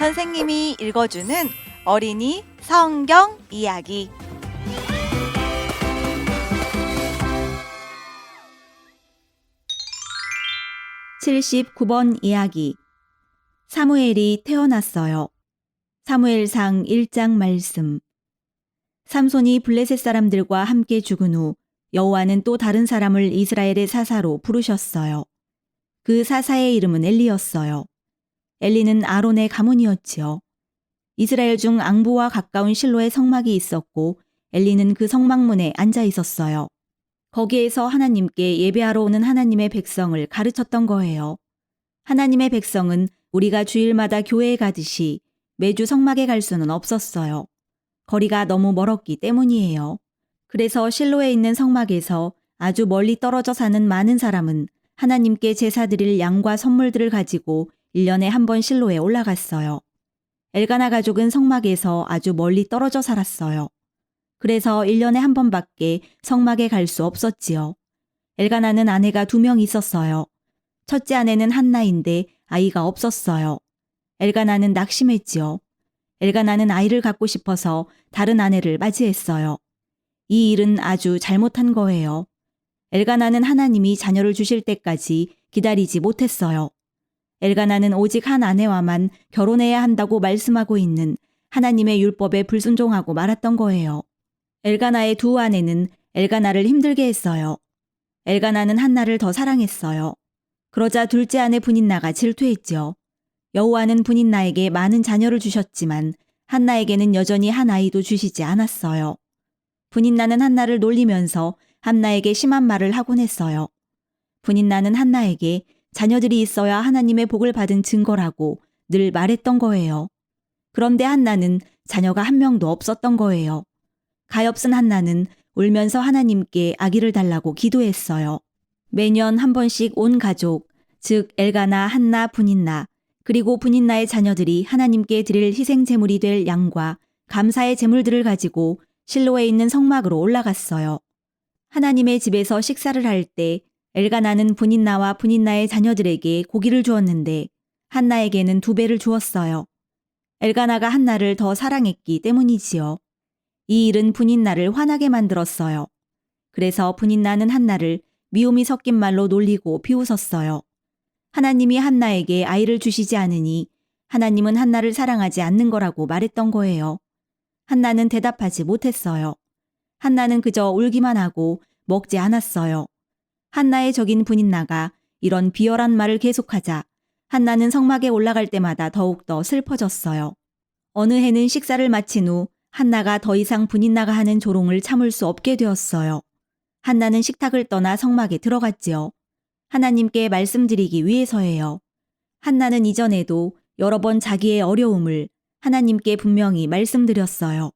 선생님이 읽어주는 어린이 성경 이야기. (79번) 이야기. 사무엘이 태어났어요. 사무엘상 1장 말씀. 삼손이 블레셋 사람들과 함께 죽은 후 여호와는 또 다른 사람을 이스라엘의 사사로 부르셨어요. 그 사사의 이름은 엘리였어요. 엘리는 아론의 가문이었지요. 이스라엘 중 앙부와 가까운 실로에 성막이 있었고 엘리는 그 성막문에 앉아 있었어요. 거기에서 하나님께 예배하러 오는 하나님의 백성을 가르쳤던 거예요. 하나님의 백성은 우리가 주일마다 교회에 가듯이 매주 성막에 갈 수는 없었어요. 거리가 너무 멀었기 때문이에요. 그래서 실로에 있는 성막에서 아주 멀리 떨어져 사는 많은 사람은 하나님께 제사 드릴 양과 선물들을 가지고 1년에 한 번 실로에 올라갔어요. 엘가나 가족은 성막에서 아주 멀리 떨어져 살았어요. 그래서 1년에 한 번밖에 성막에 갈 수 없었지요. 엘가나는 아내가 2명 있었어요. 첫째 아내는 한나인데 아이가 없었어요. 엘가나는 낙심했지요. 엘가나는 아이를 갖고 싶어서 다른 아내를 맞이했어요. 이 일은 아주 잘못한 거예요. 엘가나는 하나님이 자녀를 주실 때까지 기다리지 못했어요. 엘가나는 오직 한 아내와만 결혼해야 한다고 말씀하고 있는 하나님의 율법에 불순종하고 말았던 거예요. 엘가나의 2 아내는 엘가나를 힘들게 했어요. 엘가나는 한나를 더 사랑했어요. 그러자 둘째 아내 분인나가 질투했죠. 여호와는 분인나에게 많은 자녀를 주셨지만 한나에게는 여전히 한 아이도 주시지 않았어요. 분인나는 한나를 놀리면서 한나에게 심한 말을 하곤 했어요. 분인나는 한나에게 자녀들이 있어야 하나님의 복을 받은 증거라고 늘 말했던 거예요. 그런데 한나는 자녀가 1명도 없었던 거예요. 가엾은 한나는 울면서 하나님께 아기를 달라고 기도했어요. 매년 한 번씩 온 가족, 즉 엘가나, 한나, 분인나, 그리고 분인나의 자녀들이 하나님께 드릴 희생 제물이 될 양과 감사의 제물들을 가지고 실로에 있는 성막으로 올라갔어요. 하나님의 집에서 식사를 할 때 엘가나는 분인나와 분인나의 자녀들에게 고기를 주었는데 한나에게는 2배를 주었어요. 엘가나가 한나를 더 사랑했기 때문이지요. 이 일은 분인나를 화나게 만들었어요. 그래서 분인나는 한나를 미움이 섞인 말로 놀리고 비웃었어요. 하나님이 한나에게 아이를 주시지 않으니 하나님은 한나를 사랑하지 않는 거라고 말했던 거예요. 한나는 대답하지 못했어요. 한나는 그저 울기만 하고 먹지 않았어요. 한나의 적인 분인나가 이런 비열한 말을 계속하자 한나는 성막에 올라갈 때마다 더욱더 슬퍼졌어요. 어느 해는 식사를 마친 후 한나가 더 이상 분인나가 하는 조롱을 참을 수 없게 되었어요. 한나는 식탁을 떠나 성막에 들어갔지요. 하나님께 말씀드리기 위해서예요. 한나는 이전에도 여러 번 자기의 어려움을 하나님께 분명히 말씀드렸어요.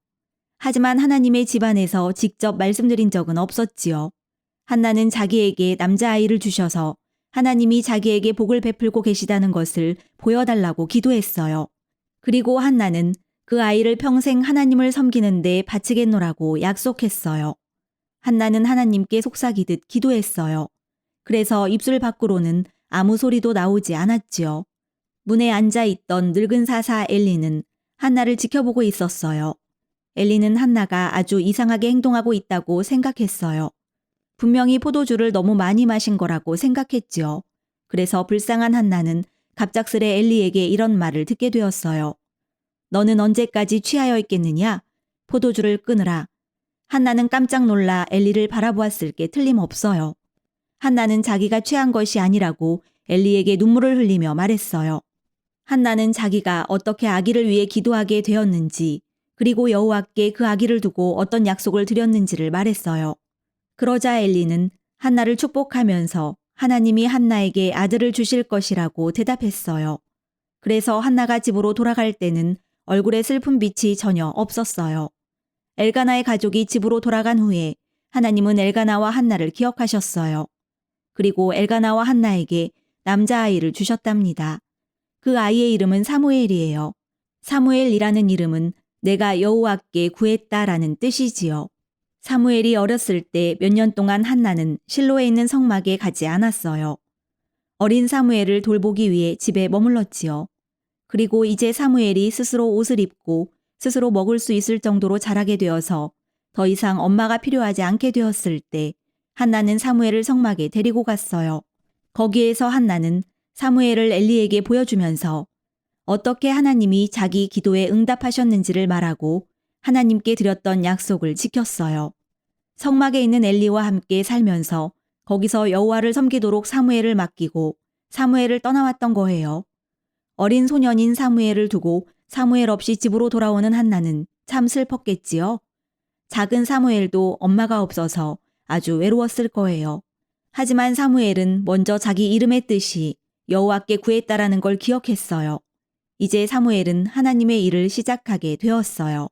하지만 하나님의 집안에서 직접 말씀드린 적은 없었지요. 한나는 자기에게 남자아이를 주셔서 하나님이 자기에게 복을 베풀고 계시다는 것을 보여달라고 기도했어요. 그리고 한나는 그 아이를 평생 하나님을 섬기는 데 바치겠노라고 약속했어요. 한나는 하나님께 속삭이듯 기도했어요. 그래서 입술 밖으로는 아무 소리도 나오지 않았지요. 문에 앉아있던 늙은 사사 엘리는 한나를 지켜보고 있었어요. 엘리는 한나가 아주 이상하게 행동하고 있다고 생각했어요. 분명히 포도주를 너무 많이 마신 거라고 생각했지요. 그래서 불쌍한 한나는 갑작스레 엘리에게 이런 말을 듣게 되었어요. 너는 언제까지 취하여 있겠느냐? 포도주를 끊으라. 한나는 깜짝 놀라 엘리를 바라보았을 게 틀림없어요. 한나는 자기가 취한 것이 아니라고 엘리에게 눈물을 흘리며 말했어요. 한나는 자기가 어떻게 아기를 위해 기도하게 되었는지, 그리고 여호와께 그 아기를 두고 어떤 약속을 드렸는지를 말했어요. 그러자 엘리는 한나를 축복하면서 하나님이 한나에게 아들을 주실 것이라고 대답했어요. 그래서 한나가 집으로 돌아갈 때는 얼굴에 슬픈 빛이 전혀 없었어요. 엘가나의 가족이 집으로 돌아간 후에 하나님은 엘가나와 한나를 기억하셨어요. 그리고 엘가나와 한나에게 남자아이를 주셨답니다. 그 아이의 이름은 사무엘이에요. 사무엘이라는 이름은 내가 여호와께 구했다라는 뜻이지요. 사무엘이 어렸을 때 몇 년 동안 한나는 실로에 있는 성막에 가지 않았어요. 어린 사무엘을 돌보기 위해 집에 머물렀지요. 그리고 이제 사무엘이 스스로 옷을 입고 스스로 먹을 수 있을 정도로 자라게 되어서 더 이상 엄마가 필요하지 않게 되었을 때 한나는 사무엘을 성막에 데리고 갔어요. 거기에서 한나는 사무엘을 엘리에게 보여주면서 어떻게 하나님이 자기 기도에 응답하셨는지를 말하고 하나님께 드렸던 약속을 지켰어요. 성막에 있는 엘리와 함께 살면서 거기서 여호와를 섬기도록 사무엘을 맡기고 사무엘을 떠나왔던 거예요. 어린 소년인 사무엘을 두고 사무엘 없이 집으로 돌아오는 한나는 참 슬펐겠지요. 작은 사무엘도 엄마가 없어서 아주 외로웠을 거예요. 하지만 사무엘은 먼저 자기 이름의 뜻이 여호와께 구했다라는 걸 기억했어요. 이제 사무엘은 하나님의 일을 시작하게 되었어요.